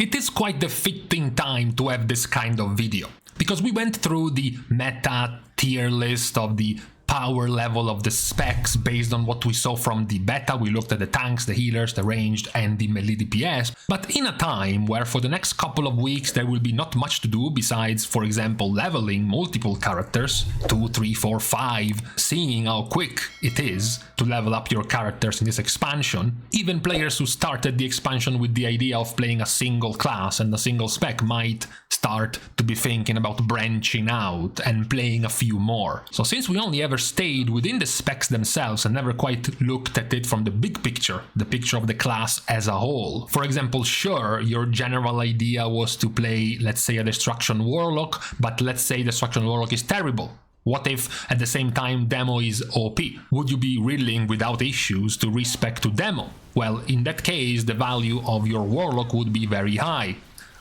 It is quite the fitting time to have this kind of video, because we went through the meta tier list of the power level of the specs based on what we saw from the beta. We looked at the tanks, the healers, the ranged, and the melee DPS, but in a time where for the next couple of weeks there will be not much to do besides, for example, leveling multiple characters, 2, 3, 4, 5, seeing how quick it is to level up your characters in this expansion. Even players who started the expansion with the idea of playing a single class and a single spec might start to be thinking about branching out and playing a few more. So since we only ever stayed within the specs themselves and never quite looked at it from the big picture, the picture of the class as a whole. For example, sure, your general idea was to play, let's say, a Destruction Warlock, but let's say Destruction Warlock is terrible. What if at the same time demo is OP? Would you be willing without issues to respec to demo? Well, in that case, the value of your Warlock would be very high.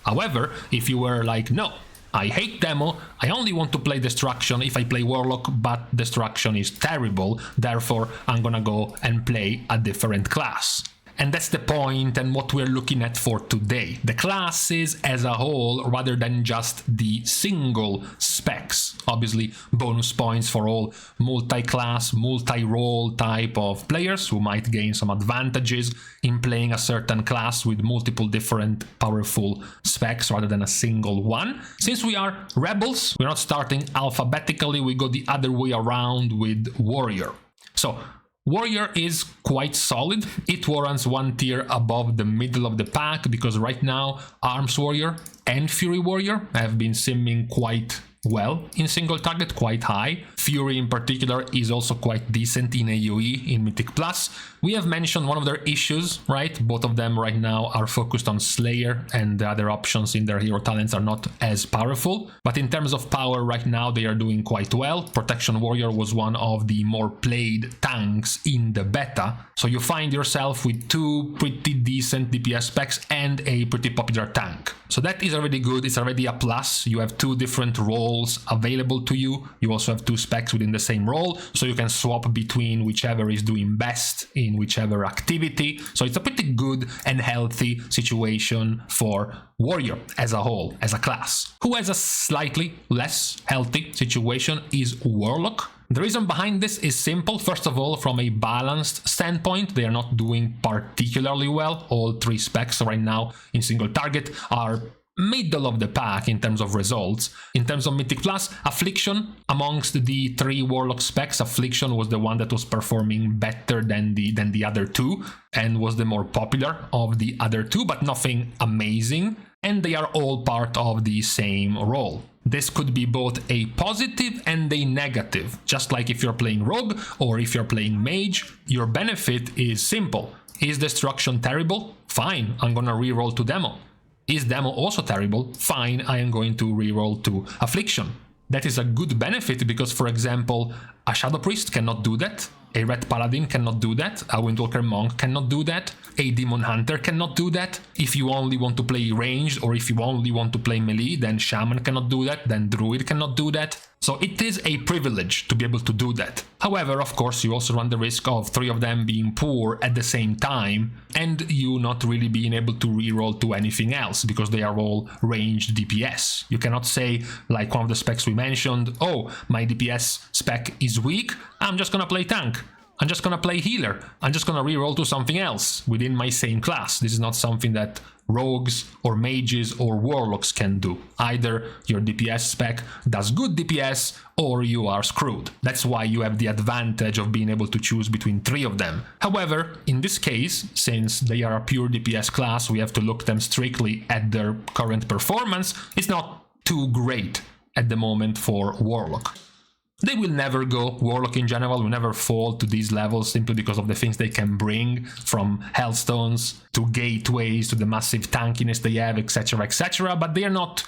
However, if you were like, no, I hate demo, I only want to play Destruction if I play Warlock, but Destruction is terrible, therefore I'm gonna go and play a different class. And that's the point and what we're looking at for today. The classes as a whole rather than just the single specs. Obviously bonus points for all multi-class, multi-role type of players who might gain some advantages in playing a certain class with multiple different powerful specs rather than a single one. Since we are rebels, we're not starting alphabetically, we go the other way around with warrior. So warrior is quite solid. It warrants one tier above the middle of the pack because right now arms warrior and fury warrior have been simming quite well in single target, quite high. Fury in particular is also quite decent in AoE in Mythic Plus. We have mentioned one of their issues, right? Both of them right now are focused on Slayer and the other options in their hero talents are not as powerful. But in terms of power right now they are doing quite well. Protection Warrior was one of the more played tanks in the beta. So you find yourself with two pretty decent DPS specs and a pretty popular tank. So that is already good, it's already a plus. You have two different roles available to you. You also have two specs within the same role, so you can swap between whichever is doing best in whichever activity. So it's a pretty good and healthy situation for warrior as a whole, as a class. Who has a slightly less healthy situation is warlock. The reason behind this is simple. First of all, from a balanced standpoint, they are not doing particularly well. All three specs right now in single target are middle of the pack in terms of results. In terms of Mythic Plus, Affliction, amongst the three Warlock specs, Affliction was the one that was performing better than the other two and was the more popular of the other two, but nothing amazing. And they are all part of the same role. This could be both a positive and a negative. Just like if you're playing Rogue or if you're playing Mage, your benefit is simple. Is Destruction terrible? Fine, I'm gonna reroll to Demo. Is Demo also terrible? Fine, I am going to reroll to Affliction. That is a good benefit because, for example, a Shadow Priest cannot do that, a Red Paladin cannot do that, a Windwalker Monk cannot do that, a Demon Hunter cannot do that. If you only want to play ranged or if you only want to play melee, then Shaman cannot do that, then Druid cannot do that. So it is a privilege to be able to do that. However, of course, you also run the risk of three of them being poor at the same time and you not really being able to reroll to anything else because they are all ranged DPS. You cannot say, like one of the specs we mentioned, oh, my DPS spec is weak, I'm just gonna play tank. I'm just gonna play healer. I'm just gonna reroll to something else within my same class. This is not something that rogues or mages or warlocks can do. Either your DPS spec does good DPS or you are screwed. That's why you have the advantage of being able to choose between three of them. However, in this case, since they are a pure DPS class, we have to look them strictly at their current performance. It's not too great at the moment for warlock. They will never go, Warlock in general will never fall to these levels simply because of the things they can bring, from Hellstones to gateways to the massive tankiness they have, etc, etc, but they are not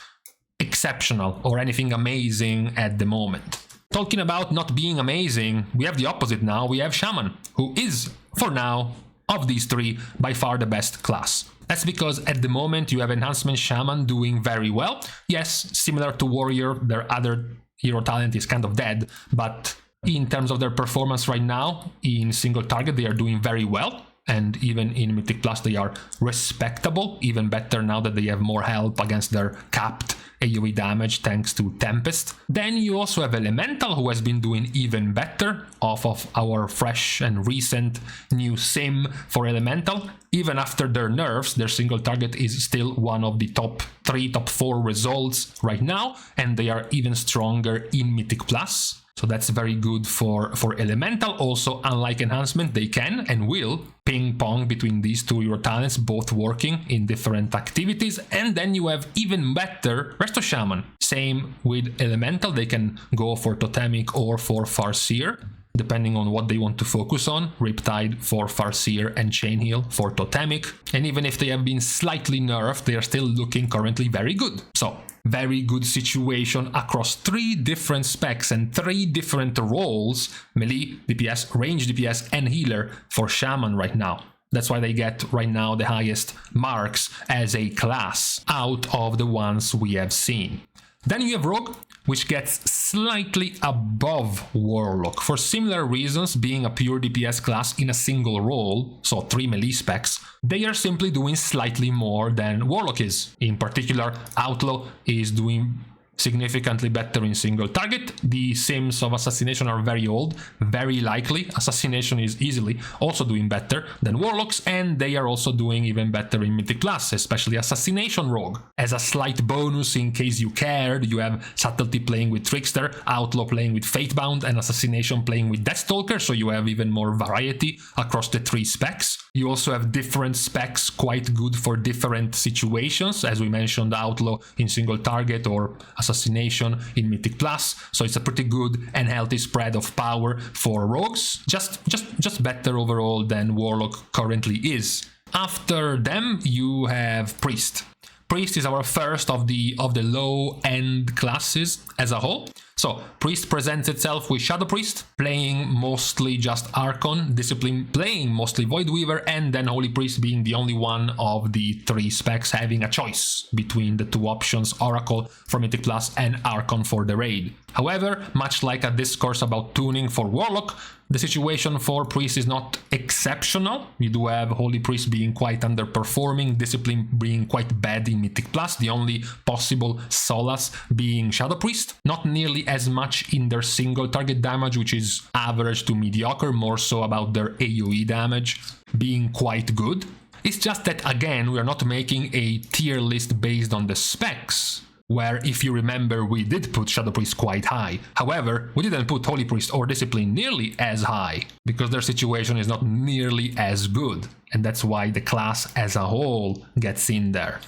exceptional or anything amazing at the moment. Talking about not being amazing, we have the opposite now, we have Shaman, who is, for now, of these three, by far the best class. That's because at the moment you have Enhancement Shaman doing very well. Yes, similar to Warrior, their other hero talent is kind of dead, but in terms of their performance right now, in single target, they are doing very well. and even in Mythic Plus they are respectable, even better now that they have more help against their capped AoE damage thanks to Tempest. Then you also have Elemental, who has been doing even better off of our fresh and recent new sim for Elemental. Even after their nerfs, their single target is still one of the top 3, top 4 results right now, and they are even stronger in Mythic Plus. So that's very good for Elemental. Also, unlike Enhancement, they can and will ping pong between these two hero talents, both working in different activities. And then you have even better Resto Shaman. Same with Elemental, they can go for Totemic or for Farseer, depending on what they want to focus on. Riptide for Farseer and Chainheal for Totemic. And even if they have been slightly nerfed, they are still looking currently very good. So, very good situation across 3 different specs and 3 different roles: melee, DPS, range DPS, and healer for Shaman right now. That's why they get right now the highest marks as a class out of the ones we have seen. Then you have Rogue, which gets slightly above Warlock for similar reasons, being a pure DPS class in a single role, so 3 melee specs. They are simply doing slightly more than Warlock is. In particular, Outlaw is doing significantly better in single target. The sims of Assassination are very old, very likely Assassination is easily also doing better than Warlocks, and they are also doing even better in Mythic Plus, especially Assassination Rogue. As a slight bonus, in case you cared, you have Subtlety playing with Trickster, Outlaw playing with Fatebound, and Assassination playing with Deathstalker, so you have even more variety across the 3 specs. You also have different specs quite good for different situations, as we mentioned, Outlaw in single target or Assassination in Mythic Plus, so it's a pretty good and healthy spread of power for rogues, just better overall than Warlock currently is. After them you have Priest. Priest is our first of the low-end classes as a whole. So, Priest presents itself with Shadow Priest, playing mostly just Archon, Discipline playing mostly Void Weaver, and then Holy Priest being the only one of the 3 specs having a choice between the 2 options, Oracle for Mythic Plus and Archon for the raid. However, much like a discourse about tuning for Warlock, the situation for Priest is not exceptional. You do have Holy Priest being quite underperforming, Discipline being quite bad in Mythic Plus, the only possible solace being Shadow Priest. Not nearly as much in their single target damage, which is average to mediocre, more so about their AoE damage being quite good. It's just that, again, we are not making a tier list based on the specs, where, if you remember, we did put Shadow Priest quite high. However, we didn't put Holy Priest or Discipline nearly as high, because their situation is not nearly as good, and that's why the class as a whole gets in there.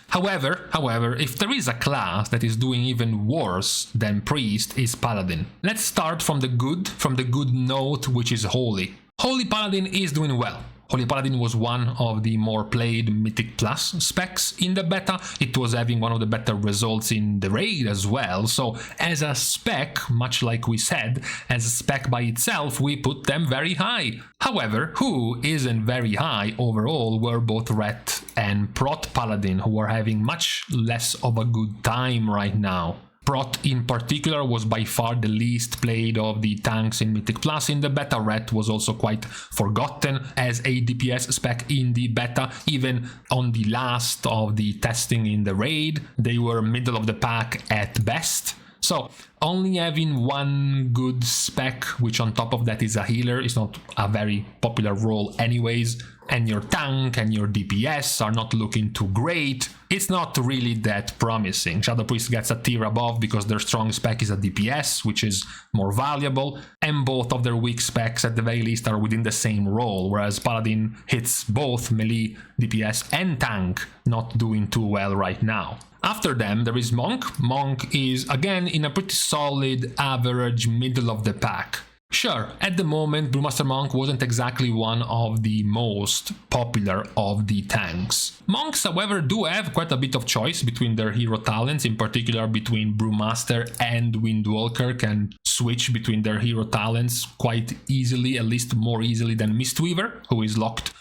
However, if there is a class that is doing even worse than Priest, is Paladin. Let's start from the good note, which is Holy. Holy Paladin is doing well. Holy Paladin was one of the more played Mythic Plus specs in the beta. It was having one of the better results in the raid as well. So as a spec, much like we said, as a spec by itself, we put them very high. However, who isn't very high overall were both Ret and Prot Paladin, who are having much less of a good time right now. Prot in particular was by far the least played of the tanks in Mythic Plus in the beta. Ret was also quite forgotten as a DPS spec in the beta. Even on the last of the testing in the raid, they were middle of the pack at best. So only having one good spec, which on top of that is a healer, is not a very popular role anyways, and your tank and your DPS are not looking too great, it's not really that promising. Shadow Priest gets a tier above because their strong spec is a DPS, which is more valuable, and both of their weak specs at the very least are within the same role, whereas Paladin hits both melee, DPS and tank, not doing too well right now. After them, there is Monk. Monk is, again, in a pretty solid, average, middle of the pack. Sure, at the moment, Brewmaster Monk wasn't exactly one of the most popular of the tanks. Monks, however, do have quite a bit of choice between their hero talents, in particular between Brewmaster and Windwalker can switch between their hero talents quite easily, at least more easily than Mistweaver, who is locked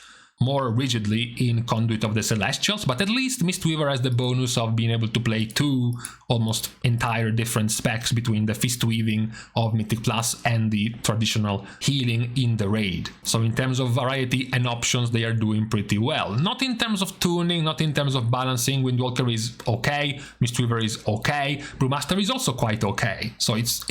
more rigidly in Conduit of the Celestials, but at least Mistweaver has the bonus of being able to play two almost entire different specs between the Fist Weaving of Mythic Plus and the traditional healing in the raid. So in terms of variety and options, they are doing pretty well. Not in terms of tuning, not in terms of balancing. Windwalker is okay, Mistweaver is okay, Brewmaster is also quite okay. So it's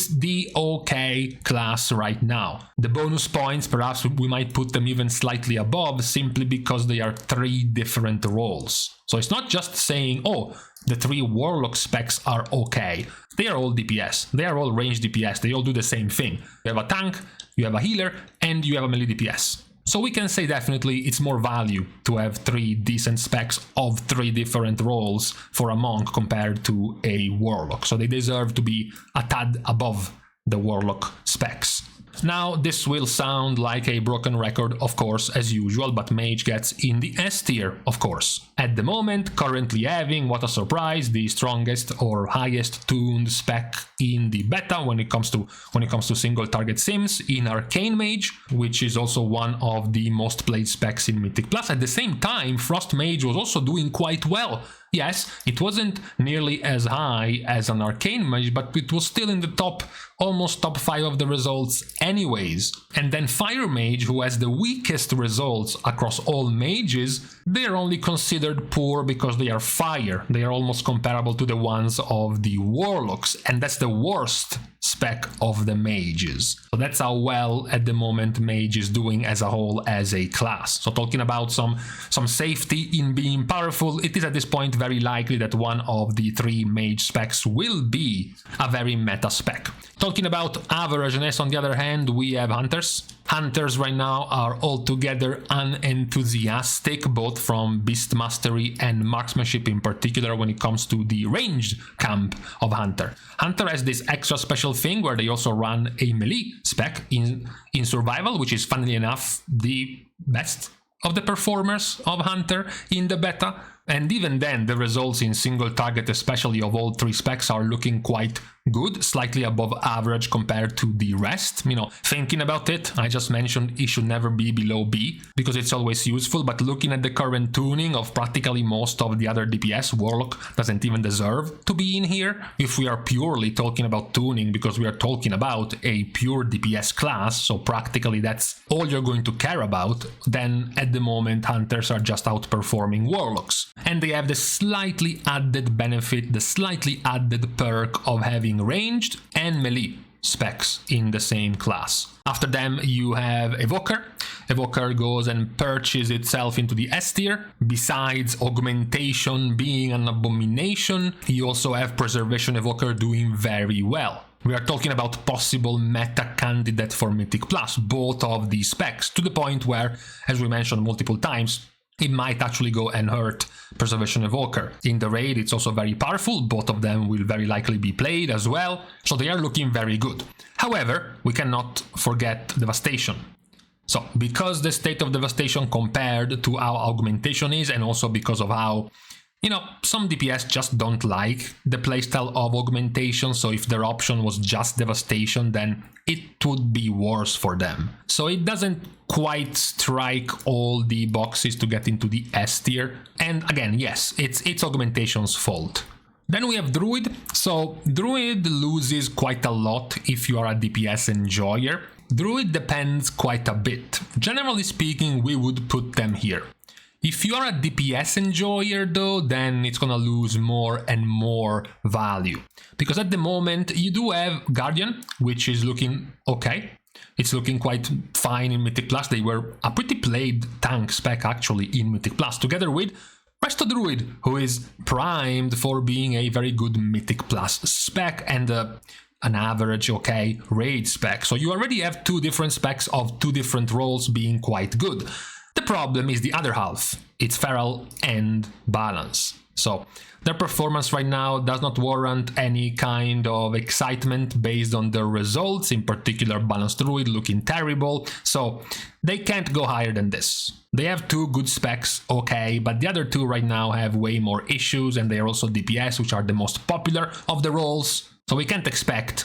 the okay class right now. The bonus points, perhaps we might put them even slightly above, simply because they are three different roles. So it's not just saying, oh, the three Warlock specs are okay. They are all DPS. They are all range DPS. They all do the same thing. You have a tank, you have a healer, and you have a melee DPS. So we can say definitely it's more value to have three decent specs of three different roles for a monk compared to a Warlock. So they deserve to be a tad above the Warlock specs. Now, this will sound like a broken record, of course, as usual, but Mage gets in the S tier, of course. At the moment, currently having, what a surprise, the strongest or highest tuned spec in the beta when it comes to single target sims in Arcane Mage, which is also one of the most played specs in Mythic Plus. At the same time, Frost Mage was also doing quite well. Yes, it wasn't nearly as high as an Arcane Mage, but it was still in the almost top 5 of the results anyways. And then Fire Mage, who has the weakest results across all mages, they are only considered poor because they are fire. They are almost comparable to the ones of the Warlocks, and that's the worst spec of the mages. So that's how well at the moment Mage is doing as a whole as a class. So talking about some safety in being powerful, it is at this point very likely that one of the three Mage specs will be a very meta spec. Talking about averageness, on the other hand, we have Hunters. Hunters right now are altogether unenthusiastic, both from Beast Mastery and Marksmanship in particular when it comes to the ranged camp of Hunter. Hunter has this extra special thing where they also run a melee spec in Survival, which is funnily enough the best of the performers of Hunter in the beta. And even then, the results in single target, especially of all three specs, are looking quite good, slightly above average compared to the rest. You know, thinking about it, I just mentioned it should never be below B because it's always useful, but looking at the current tuning of practically most of the other DPS, Warlock doesn't even deserve to be in here. If we are purely talking about tuning, because we are talking about a pure DPS class, so practically that's all you're going to care about, then at the moment Hunters are just outperforming Warlocks. And they have the slightly added benefit, the slightly added perk of having ranged and melee specs in the same class. After them, you have Evoker. Evoker goes and perches itself into the S tier. Besides Augmentation being an abomination, you also have Preservation Evoker doing very well. We are talking about possible meta candidate for Mythic Plus, both of these specs, to the point where, as we mentioned multiple times, it might actually go and hurt Preservation Evoker. In the raid, it's also very powerful. Both of them will very likely be played as well, so they are looking very good. However, we cannot forget Devastation. So, because the state of Devastation compared to how Augmentation is, and also because of how, you know, some DPS just don't like the playstyle of Augmentation, so if their option was just Devastation, then it would be worse for them. So it doesn't quite strike all the boxes to get into the S tier. And again, yes, it's Augmentation's fault. Then we have Druid. So Druid loses quite a lot if you are a DPS enjoyer. Druid depends quite a bit. Generally speaking, we would put them here. If you are a DPS enjoyer though, then it's gonna lose more and more value. Because at the moment you do have Guardian, which is looking okay. It's looking quite fine in Mythic Plus. They were a pretty played tank spec actually in Mythic Plus, together with Resto Druid, who is primed for being a very good Mythic Plus spec and an average okay raid spec. So you already have two different specs of two different roles being quite good. The problem is the other half. It's Feral and Balance. So their performance right now does not warrant any kind of excitement based on their results, in particular Balanced Druid looking terrible, so they can't go higher than this. They have two good specs, okay, but the other two right now have way more issues, and they are also DPS, which are the most popular of the roles. So we can't expect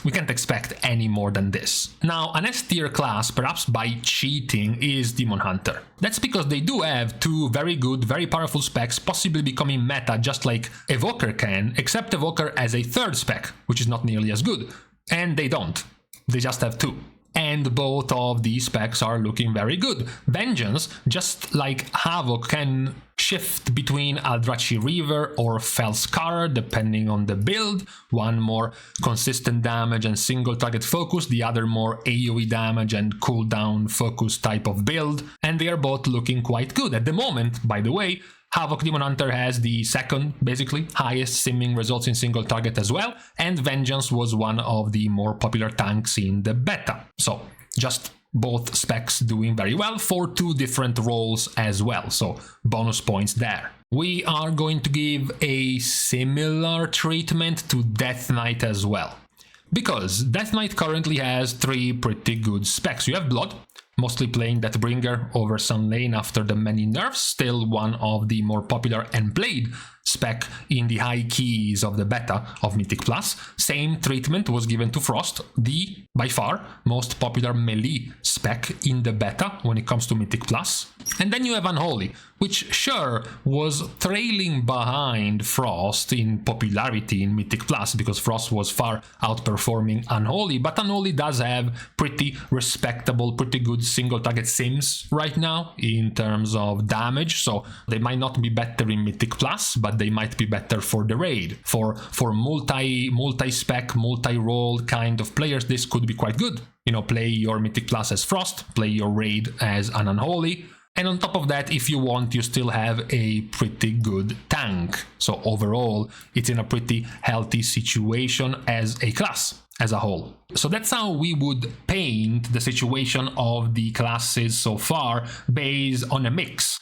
any more than this. Now, an S tier class, perhaps by cheating, is Demon Hunter. That's because they do have two very good, very powerful specs, possibly becoming meta just like Evoker can, except Evoker has a third spec, which is not nearly as good. And they don't. They just have two. And both of these specs are looking very good. Vengeance, just like Havoc, can shift between Aldrachi Reaver or Felscar depending on the build. One more consistent damage and single target focus, the other more AoE damage and cooldown focus type of build. And they are both looking quite good. At the moment, by the way, Havoc Demon Hunter has the second, basically, highest simming results in single target as well, and Vengeance was one of the more popular tanks in the beta. So, just both specs doing very well for two different roles as well, so bonus points there. We are going to give a similar treatment to Death Knight as well, because Death Knight currently has three pretty good specs. You have Blood, mostly playing that Bringer over Sun Lane after the many nerfs, still one of the more popular and played spec in the high keys of the beta of Mythic Plus. Same treatment was given to Frost, the by far most popular melee spec in the beta when it comes to Mythic Plus. And then you have Unholy, which sure was trailing behind Frost in popularity in Mythic Plus because Frost was far outperforming Unholy, but Unholy does have pretty respectable, pretty good single target sims right now in terms of damage, so they might not be better in Mythic Plus, but they might be better for the raid. For multi-spec, multi-role kind of players, this could be quite good. You know, play your Mythic Plus as Frost, play your raid as an Unholy, and on top of that, if you want, you still have a pretty good tank. So overall, it's in a pretty healthy situation as a class as a whole. So that's how we would paint the situation of the classes so far, based on a mix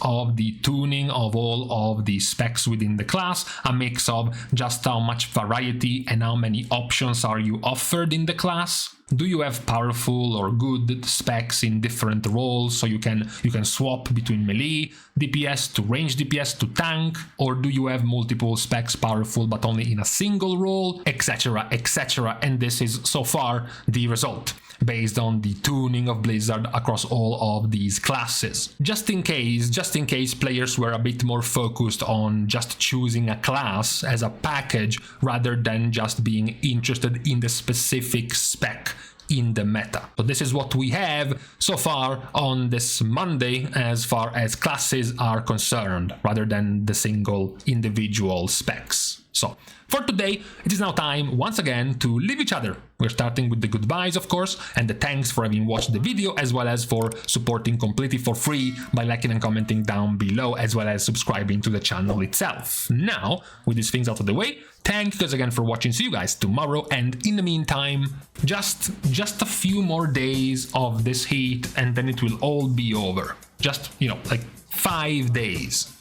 of the tuning of all of the specs within the class, a mix of just how much variety and how many options are you offered in the class. Do you have powerful or good specs in different roles, so you can swap between melee DPS to range DPS to tank, or do you have multiple specs powerful but only in a single role, etc, etc. And this is so far the result, based on the tuning of Blizzard across all of these classes. Just in case players were a bit more focused on just choosing a class as a package rather than just being interested in the specific spec in the meta. So this is what we have so far on this Monday as far as classes are concerned, rather than the single individual specs. So for today, it is now time once again to leave each other. We're starting with the goodbyes, of course, and the thanks for having watched the video, as well as for supporting completely for free by liking and commenting down below, as well as subscribing to the channel itself. Now, with these things out of the way, thank you guys again for watching. See you guys tomorrow, and in the meantime, just a few more days of this heat, and then it will all be over. Just, you know, like 5 days.